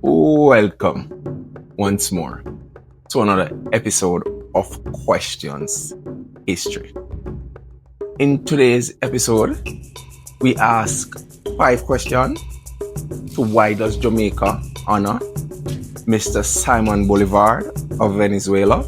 Welcome once more to another episode of Questions History. In today's episode, we ask 5 questions to why does Jamaica honor Mr. Simon Bolivar of Venezuela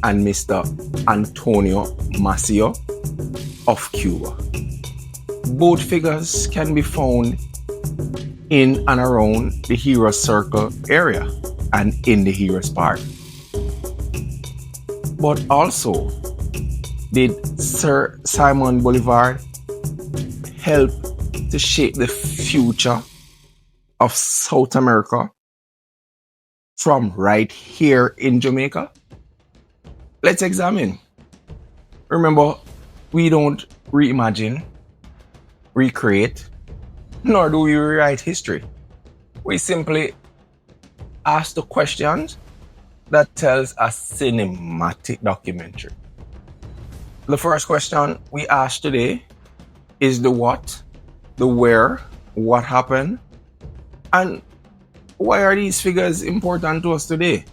and Mr. Antonio Maceo of Cuba. Both figures can be found in and around the Heroes Circle area and in the Heroes Park. But also, did Sir Simon Bolivar help to shape the future of South America from right here in Jamaica? Let's examine. Remember, we don't reimagine, recreate, nor do we rewrite history. We simply ask the questions that tells a cinematic documentary. The first question we ask today is the what, the where, what happened, and why are these figures important to us today?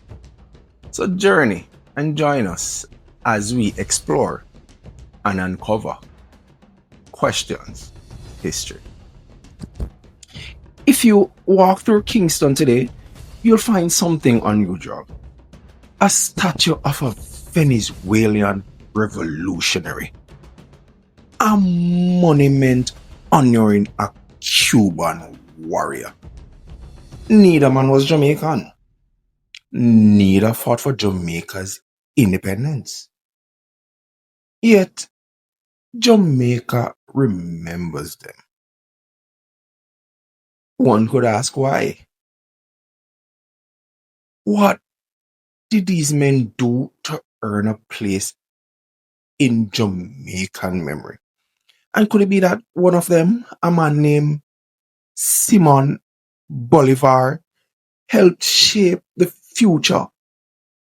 So journey and join us as we explore and uncover questions history. If you walk through Kingston today, you'll find something unusual. A statue of a Venezuelan revolutionary. A monument honoring a Cuban warrior. Neither man was Jamaican. Neither fought for Jamaica's independence. Yet, Jamaica remembers them. One could ask why. What did these men do to earn a place in Jamaican memory? And could it be that one of them, a man named Simon Bolivar, helped shape the future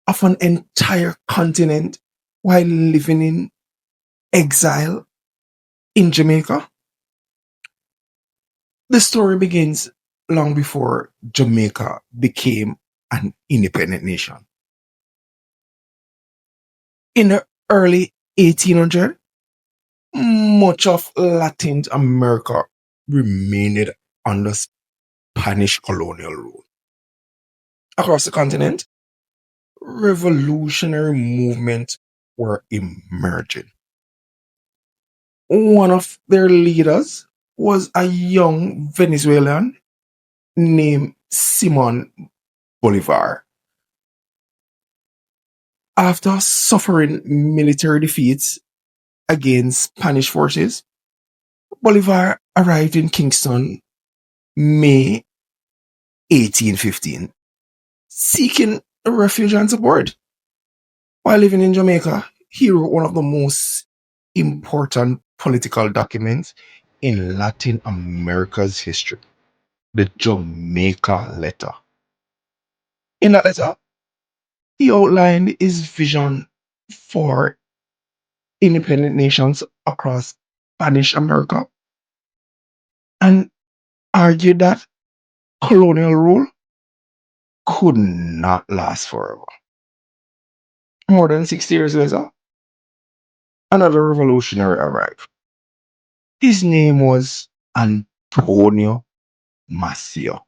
of an entire continent while living in exile in Jamaica? The story begins long before Jamaica became an independent nation. In the early 1800s, much of Latin America remained under Spanish colonial rule. Across the continent, revolutionary movements were emerging. One of their leaders was a young Venezuelan named Simon Bolivar. After suffering military defeats against Spanish forces, Bolivar arrived in Kingston May 1815, seeking refuge and support. While living in Jamaica, he wrote one of the most important political documents in Latin America's history, the Jamaica Letter. In that letter, he outlined his vision for independent nations across Spanish America and argued that colonial rule could not last forever. More than 60 years later, another revolutionary arrived. His name was Antonio Maceo.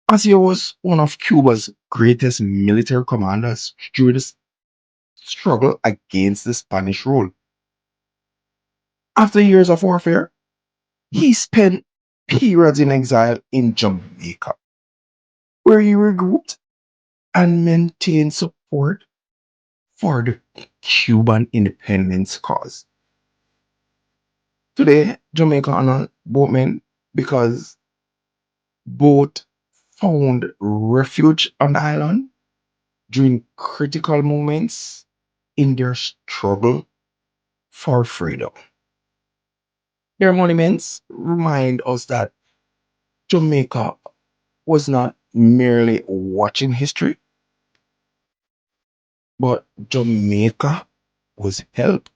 Maceo was one of Cuba's greatest military commanders during the struggle against the Spanish rule. After years of warfare, he spent periods in exile in Jamaica, where he regrouped and maintained support for the Cuban independence cause. Today, Jamaica honors both men because both found refuge on the island during critical moments in their struggle for freedom. Their monuments remind us that Jamaica was not merely watching history, but Jamaica was help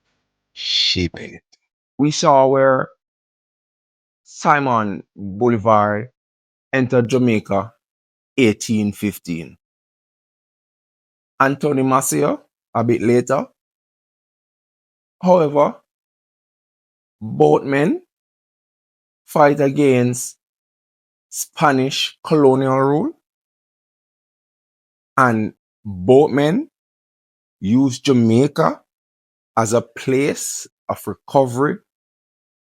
shaping it. We saw where Simon Bolivar entered Jamaica 1815. Anthony Maceo a bit later. However, both men fight against Spanish colonial rule, and both men use Jamaica as a place of recovery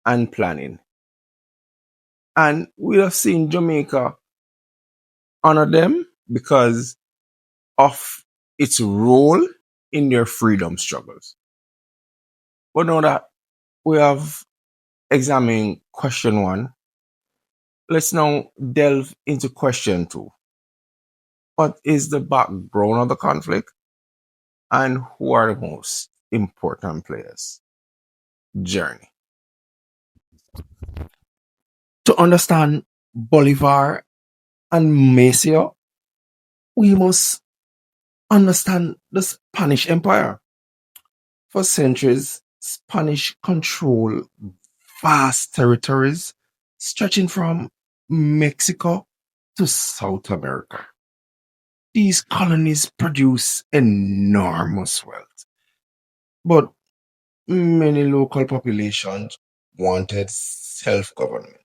and planning. And we have seen Jamaica honor them because of its role in their freedom struggles. But now that we have examined question one, let's now delve into question two. What is the background of the conflict and who are the most important players? Journey. To understand Bolivar and Maceo, we must understand the Spanish Empire. For centuries, Spanish controlled vast territories stretching from Mexico to South America. These colonies produce enormous wealth, but many local populations wanted self-government.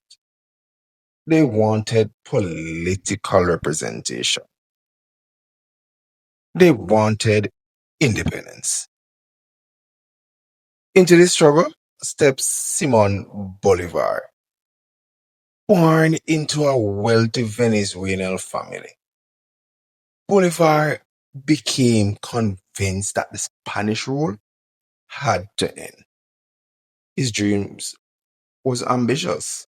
They wanted political representation. They wanted independence. Into this struggle steps Simon Bolivar, born into a wealthy Venezuelan family. Bolivar became convinced that the Spanish rule had to end. His dreams was ambitious.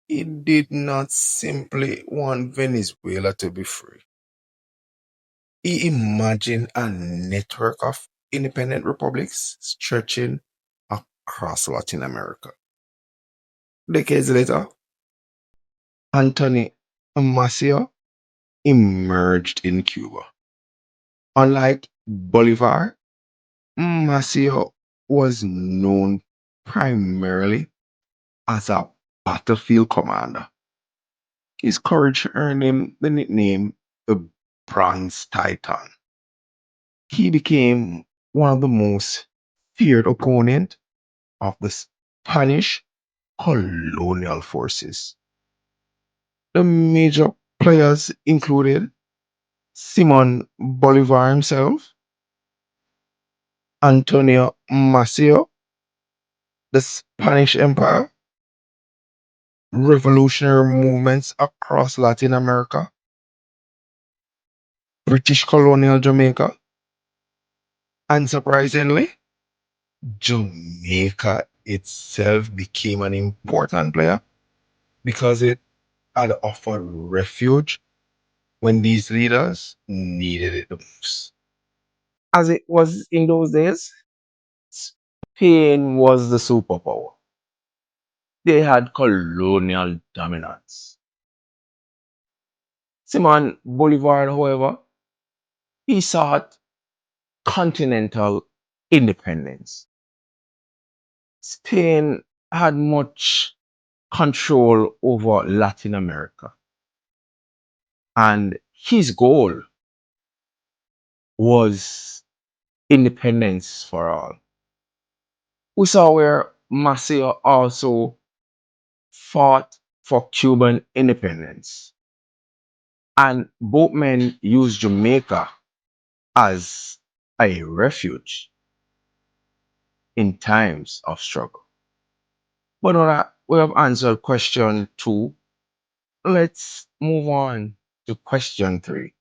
He did not simply want Venezuela to be free. He imagined a network of independent republics stretching across Latin America. Decades later, Anthony Maceo emerged in Cuba. Unlike Bolivar, Maceo was known primarily as a battlefield commander. His courage earned him the nickname the Bronze Titan. He became one of the most feared opponents of the Spanish colonial forces. The major players included Simon Bolivar himself, Antonio Maceo, the Spanish Empire, revolutionary movements across Latin America, British colonial Jamaica, and surprisingly, Jamaica itself became an important player because it had offered refuge when these leaders needed it the most. As it was in those days, Spain was the superpower. They had colonial dominance. Simon Bolivar, however, he sought continental independence. Spain had much control over Latin America, and his goal was independence for all. We saw where Maceo also fought for Cuban independence, and both men used Jamaica as a refuge in times of struggle. But now that we have answered question two, let's move on to question three.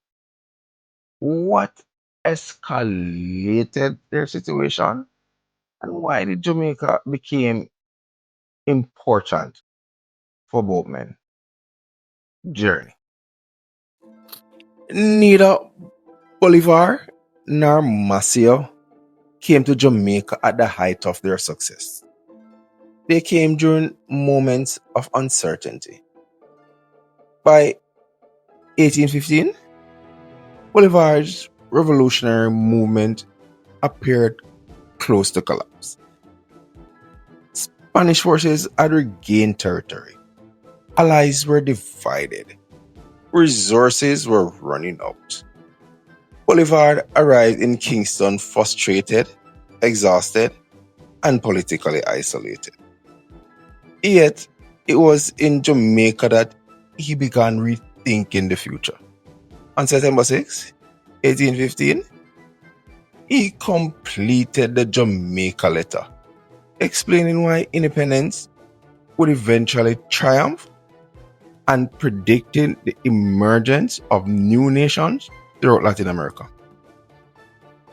What escalated their situation and why did Jamaica became important for both men? Journey. Neither Bolivar nor Maceo came to Jamaica at the height of their success. They came during moments of uncertainty. By 1815, Bolivar's revolutionary movement appeared close to collapse. Spanish forces had regained territory. Allies were divided. resources were running out. Bolivar arrived in Kingston frustrated, exhausted, and politically isolated. Yet, it was in Jamaica that he began rethinking the future. On September 6, 1815, he completed the Jamaica Letter, explaining why independence would eventually triumph and predicting the emergence of new nations throughout Latin America.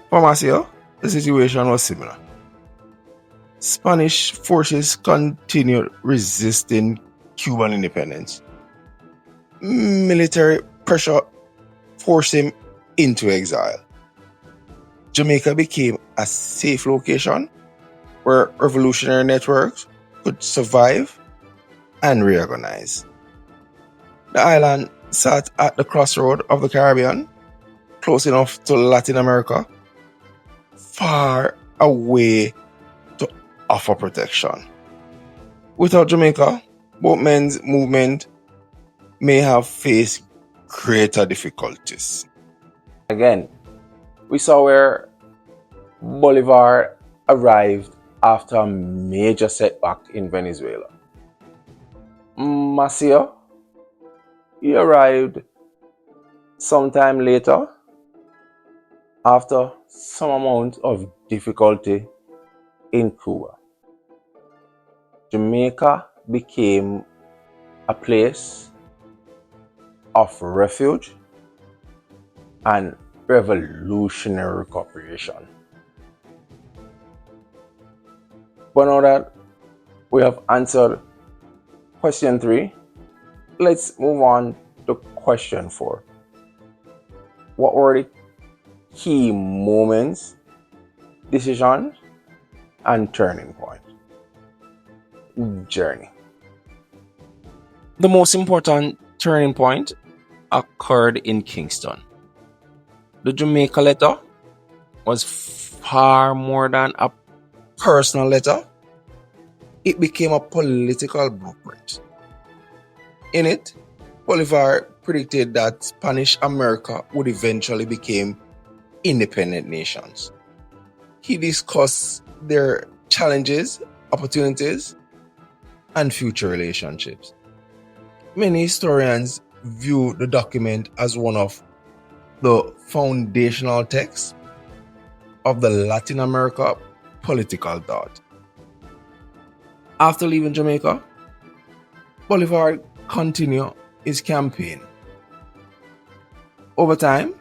For Maceo, the situation was similar. Spanish forces continued resisting Cuban independence. Military pressure forced him into exile. Jamaica became a safe location where revolutionary networks could survive and reorganize. The island sat at the crossroad of the Caribbean, close enough to Latin America, far away to offer protection. Without Jamaica, both men's movement may have faced greater difficulties. Again, we saw where Bolivar arrived after a major setback in Venezuela. Maceo, he arrived sometime later after some amount of difficulty in Cuba. Jamaica became a place of refuge and revolutionary cooperation. But now that we have answered question 3, let's move on to question 4. What were the key moments, decisions, and turning point? Journey. The most important turning point occurred in Kingston. The Jamaica Letter was far more than a personal letter. It became a political blueprint. In it, Bolivar predicted that Spanish America would eventually become independent nations. He discussed their challenges, opportunities, and future relationships. Many historians view the document as one of the foundational texts of the Latin America political thought. After leaving Jamaica, Bolivar continued his campaign. Over time,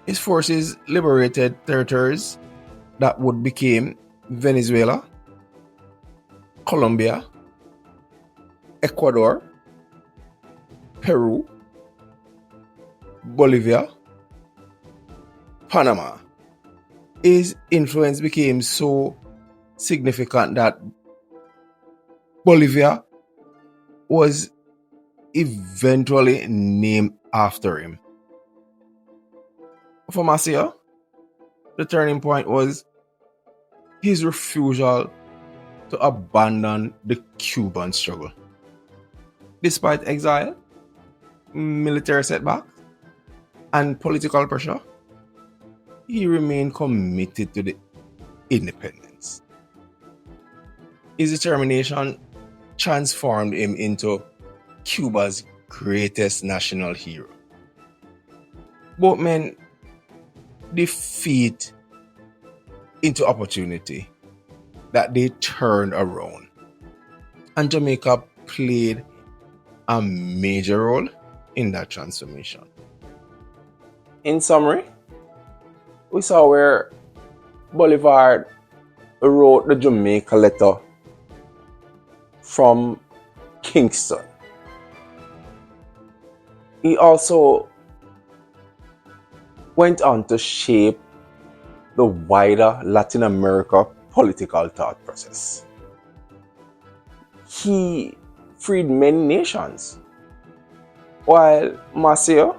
his forces liberated territories that would become Venezuela, Colombia, Ecuador, Peru, Bolivia, Panama. His influence became so significant that Bolivia was eventually named after him. For Maceo, the turning point was his refusal to abandon the Cuban struggle. Despite exile, military setbacks, and political pressure, he remained committed to the independence. His determination transformed him into Cuba's greatest national hero. Both men defeat into opportunity that they turned around, and Jamaica played a major role in that transformation. In summary, we saw where Bolivar wrote the Jamaica Letter from Kingston. He also went on to shape the wider Latin America political thought process. He freed many nations, while Maceo,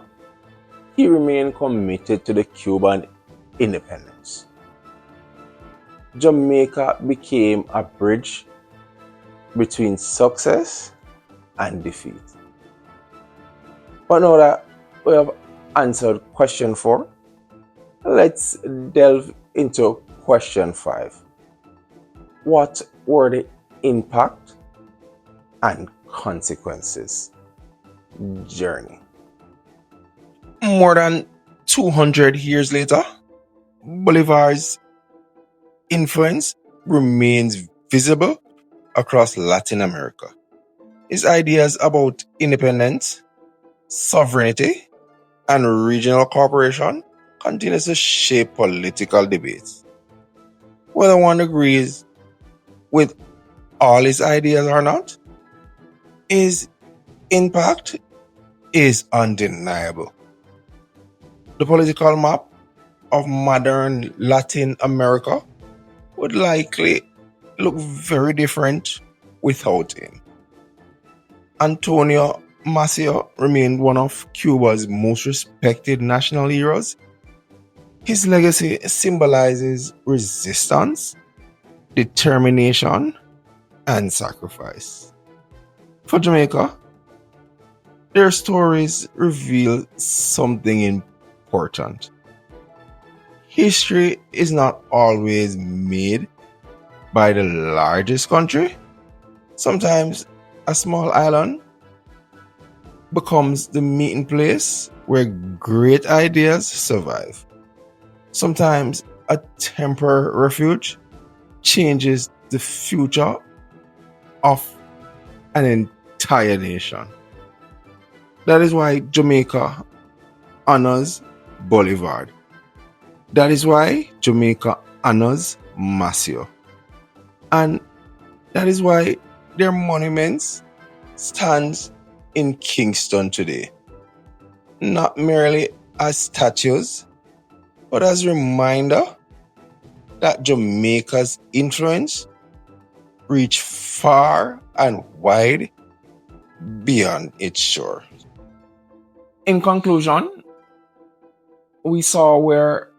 he remained committed to the Cuban independence. Jamaica became a bridge between success and defeat. But now that we have answered question 4, let's delve into question 5. What were the impact and consequences? Journey. More than 200 years later, Bolivar's influence remains visible across Latin America. His ideas about independence, sovereignty, and regional cooperation continues to shape political debates. Whether one agrees with all his ideas or not, his impact is undeniable. The political map of modern Latin America would likely look very different without him. Antonio Maceo remained one of Cuba's most respected national heroes. His legacy symbolizes resistance, determination, and sacrifice. For Jamaica, their stories reveal something important. History is not always made by the largest country. Sometimes a small island becomes the meeting place where great ideas survive. Sometimes a temporary refuge changes the future of an entire nation. That is why Jamaica honors Bolivar. That is why Jamaica honors Maceo. And that is why their monuments stand in Kingston today. Not merely as statues, but as a reminder that Jamaica's influence reached far and wide beyond its shore. In conclusion, we saw where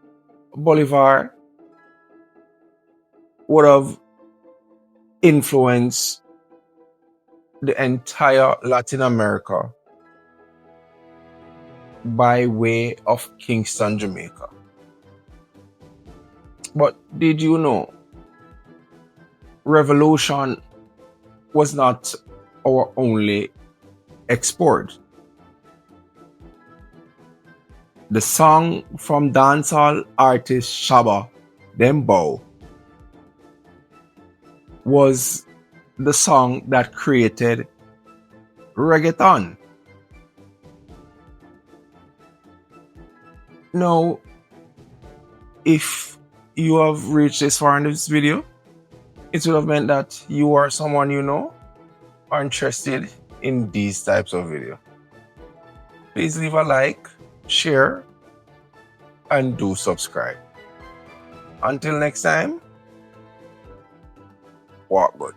Bolivar would have influenced the entire Latin America by way of Kingston, Jamaica. But did you know revolution was not our only export? The song from dancehall artist Shabba Dembow was the song that created reggaeton. Now, if you have reached this far in this video, it would have meant that you or someone you know are interested in these types of video. Please leave a like, share, and do subscribe. Until next time, walk good.